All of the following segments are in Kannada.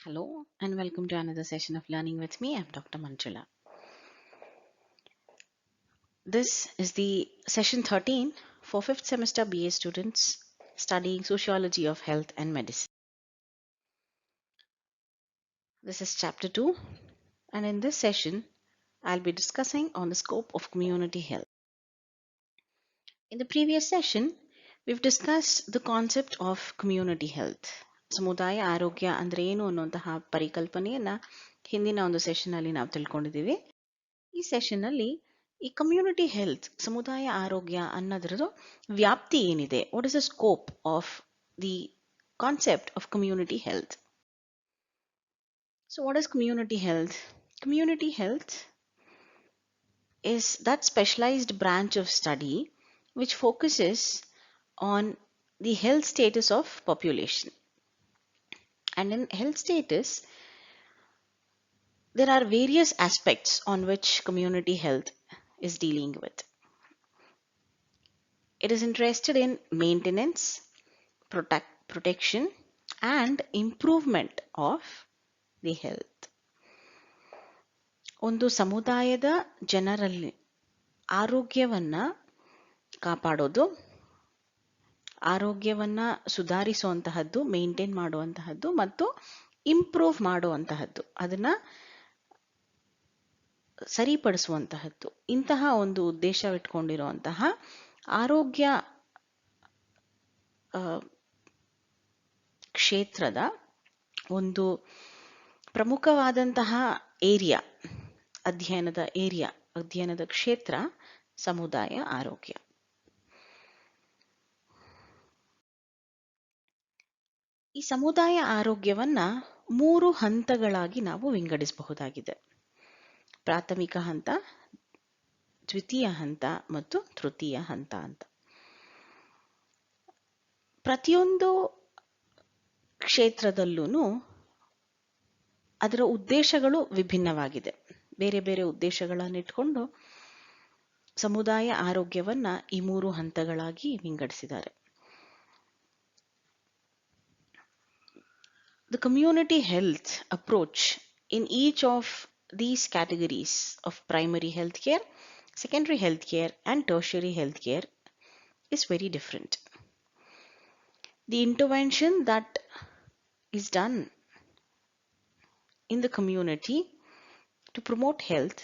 Hello and welcome to another session of Learning with me. I'm Dr. Manchula. This is the session 13 for 5th semester BA students studying Sociology of Health and Medicine. This is chapter 2, and in this session I'll be discussing on the scope of community health. In the previous session we've discussed the concept of community health. ಸಮುದಾಯ ಆರೋಗ್ಯ ಅಂದ್ರೆ ಏನು ಅನ್ನುವಂತಹ ಪರಿಕಲ್ಪನೆಯನ್ನ ಹಿಂದಿನ ಒಂದು ಸೆಷನ್ ಅಲ್ಲಿ ನಾವು ತಿಳ್ಕೊಂಡಿದ್ದೀವಿ. ಈ ಸೆಷನ್ ಅಲ್ಲಿ ಈ ಕಮ್ಯುನಿಟಿ ಹೆಲ್ತ್ ಸಮುದಾಯ ಆರೋಗ್ಯ ಅನ್ನೋದ್ರದ್ದು ವ್ಯಾಪ್ತಿ ಏನಿದೆ, what is the scope of the concept of community health. So what is community health? Community health is that specialized branch of study which focuses on the health status of population. And in health status, there are various aspects on which community health is dealing with. It is interested in maintenance, protection, and improvement of the health. ಒಂದು ಸಮುದಾಯದ ಜನರಲ್ಲಿ ಆರೋಗ್ಯವನ್ನ ಕಾಪಾಡೋದು, ಆರೋಗ್ಯವನ್ನ ಸುಧಾರಿಸುವಂತಹದ್ದು, ಮೇಂಟೈನ್ ಮಾಡುವಂತಹದ್ದು ಮತ್ತು ಇಂಪ್ರೂವ್ ಮಾಡುವಂತಹದ್ದು, ಅದನ್ನ ಸರಿಪಡಿಸುವಂತಹದ್ದು, ಇಂತಹ ಒಂದು ಉದ್ದೇಶವಿಟ್ಕೊಂಡಿರುವಂತಹ ಆರೋಗ್ಯ ಕ್ಷೇತ್ರದ ಒಂದು ಪ್ರಮುಖವಾದಂತಹ ಅಧ್ಯಯನದ ಕ್ಷೇತ್ರ ಸಮುದಾಯ ಆರೋಗ್ಯ. ಈ ಸಮುದಾಯ ಆರೋಗ್ಯವನ್ನ 3 ಹಂತಗಳಾಗಿ ನಾವು ವಿಂಗಡಿಸಬಹುದಾಗಿದೆ. ಪ್ರಾಥಮಿಕ ಹಂತ, ದ್ವಿತೀಯ ಹಂತ ಮತ್ತು ತೃತೀಯ ಹಂತ ಅಂತ. ಪ್ರತಿಯೊಂದು ಕ್ಷೇತ್ರದಲ್ಲೂ ಅದರ ಉದ್ದೇಶಗಳು ವಿಭಿನ್ನವಾಗಿದೆ. ಬೇರೆ ಬೇರೆ ಉದ್ದೇಶಗಳನ್ನಿಟ್ಕೊಂಡು ಸಮುದಾಯ ಆರೋಗ್ಯವನ್ನ ಈ 3 ಹಂತಗಳಾಗಿ ವಿಂಗಡಿಸಿದ್ದಾರೆ. The community health approach in each of these categories of primary healthcare, secondary healthcare, and tertiary healthcare is very different. The intervention that is done in the community to promote health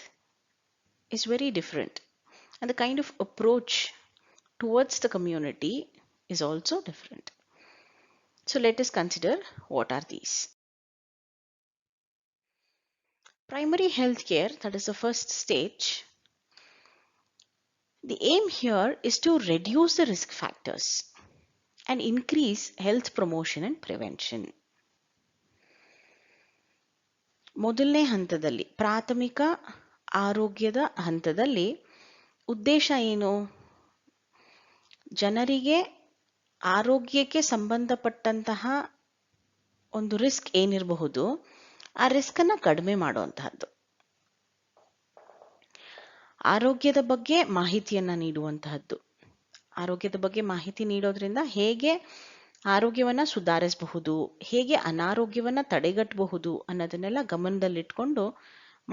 is very different, and the kind of approach towards the community is also different. So let us consider what are these. Primary healthcare, that is the first stage. The aim here is to reduce the risk factors and increase health promotion and prevention. ಮೊದಲನೇ ಹಂತದಲ್ಲಿ, ಪ್ರಾಥಮಿಕ ಆರೋಗ್ಯದ ಹಂತದಲ್ಲಿ ಉದ್ದೇಶ ಏನು? ಜನರಿಗೆ ಆರೋಗ್ಯಕ್ಕೆ ಸಂಬಂಧಪಟ್ಟಂತಹ ಒಂದು ರಿಸ್ಕ್ ಏನಿರಬಹುದು, ಆ ರಿಸ್ಕ್ ಅನ್ನ ಕಡಿಮೆ ಮಾಡುವಂತಹದ್ದು, ಆರೋಗ್ಯದ ಬಗ್ಗೆ ಮಾಹಿತಿಯನ್ನ ನೀಡುವಂತಹದ್ದು. ಆರೋಗ್ಯದ ಬಗ್ಗೆ ಮಾಹಿತಿ ನೀಡೋದ್ರಿಂದ ಹೇಗೆ ಆರೋಗ್ಯವನ್ನ ಸುಧಾರಿಸಬಹುದು, ಹೇಗೆ ಅನಾರೋಗ್ಯವನ್ನ ತಡೆಗಟ್ಟಬಹುದು ಅನ್ನೋದನ್ನೆಲ್ಲ ಗಮನದಲ್ಲಿಟ್ಕೊಂಡು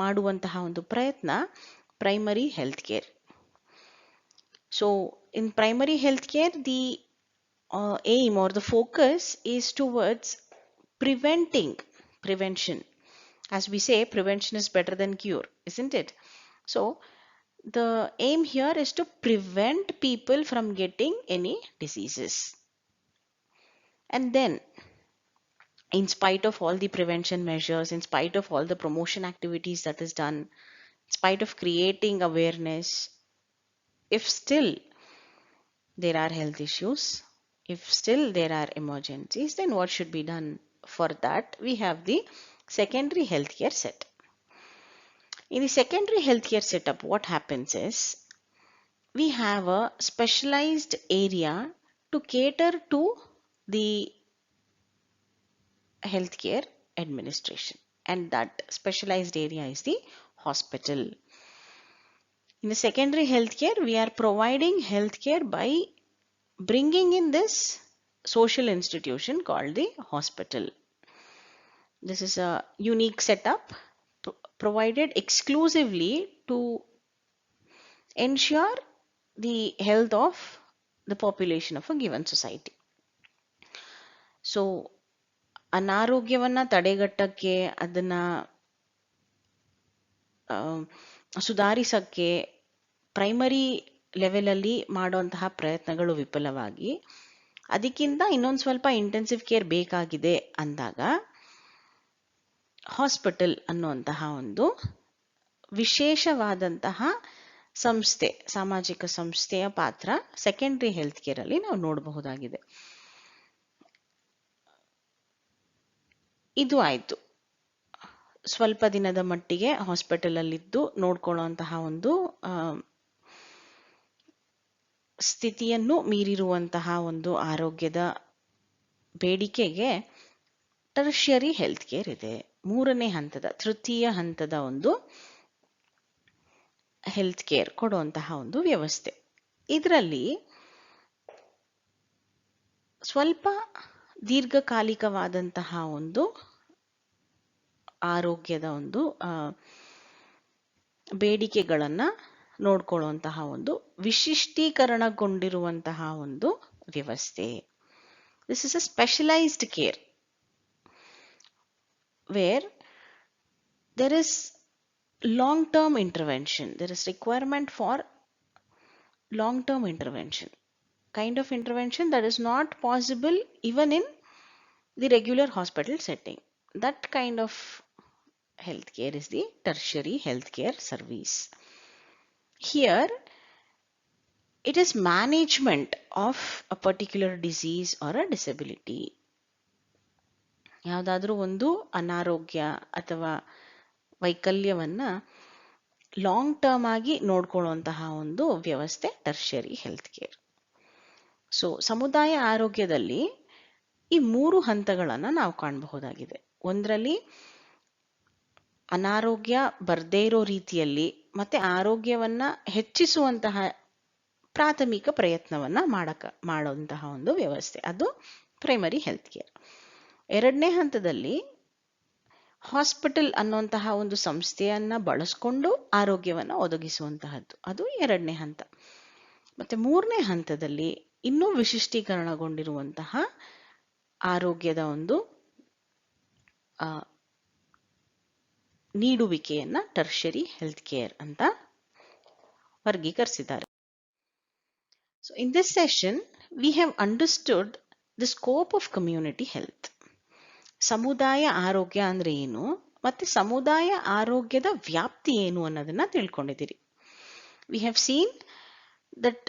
ಮಾಡುವಂತಹ ಒಂದು ಪ್ರಯತ್ನ primary health care. So in primary health care, the aim or the focus is towards prevention. As we say, prevention is better than cure, isn't it? So the aim here is to prevent people from getting any diseases. And then, in spite of all the prevention measures, in spite of all the promotion activities that is done, in spite of creating awareness, if still there are health issues, if still there are emergencies, then what should be done? For that, we have the secondary healthcare set. In the secondary healthcare setup, what happens is we have a specialized area to cater to the healthcare administration, and that specialized area is the hospital. In the secondary healthcare, we are providing healthcare by bringing in this social institution called the hospital. This is a unique setup provided exclusively to ensure the health of the population of a given society. So ಅನಾರೋಗ್ಯವನ್ನ ತಡೆಗಟ್ಟಕ್ಕೆ, ಅದನ್ನ ಸುಧಾರಿಸಕ್ಕೆ ಪ್ರೈಮರಿ ಲೆವೆಲಲ್ಲಿ ಮಾಡುವಂತಹ ಪ್ರಯತ್ನಗಳು ವಿಫಲವಾಗಿ ಅದಕ್ಕಿಂತ ಇನ್ನೊಂದು ಸ್ವಲ್ಪ ಇಂಟೆನ್ಸಿವ್ ಕೇರ್ ಬೇಕಾಗಿದೆ ಅಂದಾಗ ಹಾಸ್ಪಿಟಲ್ ಅನ್ನುವಂತಹ ಒಂದು ವಿಶೇಷವಾದಂತಹ ಸಂಸ್ಥೆ, ಸಾಮಾಜಿಕ ಸಂಸ್ಥೆಯ ಪಾತ್ರ ಸೆಕೆಂಡರಿ ಹೆಲ್ತ್ ಕೇರ್ ಅಲ್ಲಿ ನಾವು ನೋಡಬಹುದಾಗಿದೆ. ಇದು ಆಯ್ತು, ಸ್ವಲ್ಪ ದಿನದ ಮಟ್ಟಿಗೆ ಹಾಸ್ಪಿಟಲ್ ಅಲ್ಲಿದ್ದು ನೋಡ್ಕೊಳ್ಳುವಂತಹ ಒಂದು ಸ್ಥಿತಿಯನ್ನು ಮೀರಿರುವಂತಹ ಒಂದು ಆರೋಗ್ಯದ ಬೇಡಿಕೆಗೆ ಟರ್ಷಿಯರಿ ಹೆಲ್ತ್ ಕೇರ್ ಇದೆ. ಮೂರನೇ ಹಂತದ, ತೃತೀಯ ಹಂತದ ಒಂದು ಹೆಲ್ತ್ ಕೇರ್ ಕೊಡುವಂತಹ ಒಂದು ವ್ಯವಸ್ಥೆ. ಇದರಲ್ಲಿ ಸ್ವಲ್ಪ ದೀರ್ಘಕಾಲಿಕವಾದಂತಹ ಒಂದು ಆರೋಗ್ಯದ ಒಂದು ಬೇಡಿಕೆಗಳನ್ನ ನೋಡ್ಕೊಳ್ಳುವಂತಹ ಒಂದು ವಿಶಿಷ್ಟೀಕರಣಗೊಂಡಿರುವಂತಹ ಒಂದು ವ್ಯವಸ್ಥೆ. This is a specialized care where there is long-term intervention. There is requirement for long-term intervention, kind of intervention that is not possible even in the regular hospital setting. That kind of healthcare is the tertiary healthcare service. Here, it is management of a particular disease or a disability. ಯಾವುದಾದ್ರೂ ಒಂದು ಅನಾರೋಗ್ಯ ಅಥವಾ ವೈಕಲ್ಯವನ್ನ ಲಾಂಗ್ ಟರ್ಮ್ ಆಗಿ ನೋಡ್ಕೊಳ್ಳುವಂತಹ ಒಂದು ವ್ಯವಸ್ಥೆ ಟರ್ಷಿಯರಿ ಹೆಲ್ತ್ ಕೇರ್. ಸೊ ಸಮುದಾಯ ಆರೋಗ್ಯದಲ್ಲಿ ಈ 3 ಹಂತಗಳನ್ನ ನಾವು ಕಾಣಬಹುದಾಗಿದೆ. ಒಂದರಲ್ಲಿ ಅನಾರೋಗ್ಯ ಬರ್ದೇ ಇರೋ ರೀತಿಯಲ್ಲಿ ಮತ್ತೆ ಆರೋಗ್ಯವನ್ನ ಹೆಚ್ಚಿಸುವಂತಹ ಪ್ರಾಥಮಿಕ ಪ್ರಯತ್ನವನ್ನ ಮಾಡುವಂತಹ ಒಂದು ವ್ಯವಸ್ಥೆ, ಅದು ಪ್ರೈಮರಿ ಹೆಲ್ತ್ ಕೇರ್. ಎರಡನೇ ಹಂತದಲ್ಲಿ ಹಾಸ್ಪಿಟಲ್ ಅನ್ನುವಂತಹ ಒಂದು ಸಂಸ್ಥೆಯನ್ನ ಬಳಸ್ಕೊಂಡು ಆರೋಗ್ಯವನ್ನ ಒದಗಿಸುವಂತಹದ್ದು, ಅದು ಎರಡನೇ ಹಂತ. ಮತ್ತೆ ಮೂರನೇ ಹಂತದಲ್ಲಿ ಇನ್ನೂ ವಿಶಿಷ್ಟೀಕರಣಗೊಂಡಿರುವಂತಹ ಆರೋಗ್ಯದ ಒಂದು ನೀಡುವಿಕೆಯನ್ನ ಟರ್ಷರಿ ಹೆಲ್ತ್ ಕೇರ್ ಅಂತ ವರ್ಗೀಕರಿಸಿದ್ದಾರೆ. So in this session, we have understood the scope of community health. ಸಮುದಾಯ ಆರೋಗ್ಯ ಅಂದ್ರೆ ಏನು ಮತ್ತೆ ಸಮುದಾಯ ಆರೋಗ್ಯದ ವ್ಯಾಪ್ತಿ ಏನು ಅನ್ನೋದನ್ನ ತಿಳ್ಕೊಂಡಿದ್ದೀರಿ. We have seen that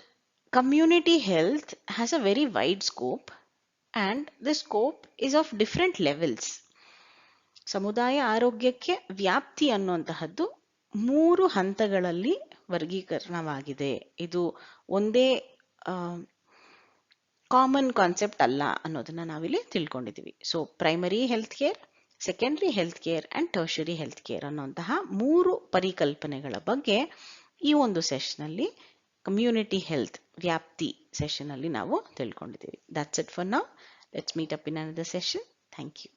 community health has a very wide scope and the scope is of different levels. ಸಮುದಾಯ ಆರೋಗ್ಯಕ್ಕೆ ವ್ಯಾಪ್ತಿ ಅನ್ನುವಂತಹದ್ದು 3 ಹಂತಗಳಲ್ಲಿ ವರ್ಗೀಕರಣವಾಗಿದೆ. ಇದು ಒಂದೇ ಕಾಮನ್ ಕಾನ್ಸೆಪ್ಟ್ ಅಲ್ಲ ಅನ್ನೋದನ್ನ ನಾವಿಲ್ಲಿ ತಿಳ್ಕೊಂಡಿದ್ದೀವಿ. So primary health care, secondary health care and tertiary health care ಅನ್ನುವಂತಹ 3 ಪರಿಕಲ್ಪನೆಗಳ ಬಗ್ಗೆ ಈ ಒಂದು ಸೆಷನ್ ಅಲ್ಲಿ ಕಮ್ಯುನಿಟಿ ಹೆಲ್ತ್ ವ್ಯಾಪ್ತಿ ಸೆಷನ್ ಅಲ್ಲಿ ನಾವು ತಿಳ್ಕೊಂಡಿದ್ದೀವಿ. That's it for now. Let's meet up in another session. Thank you.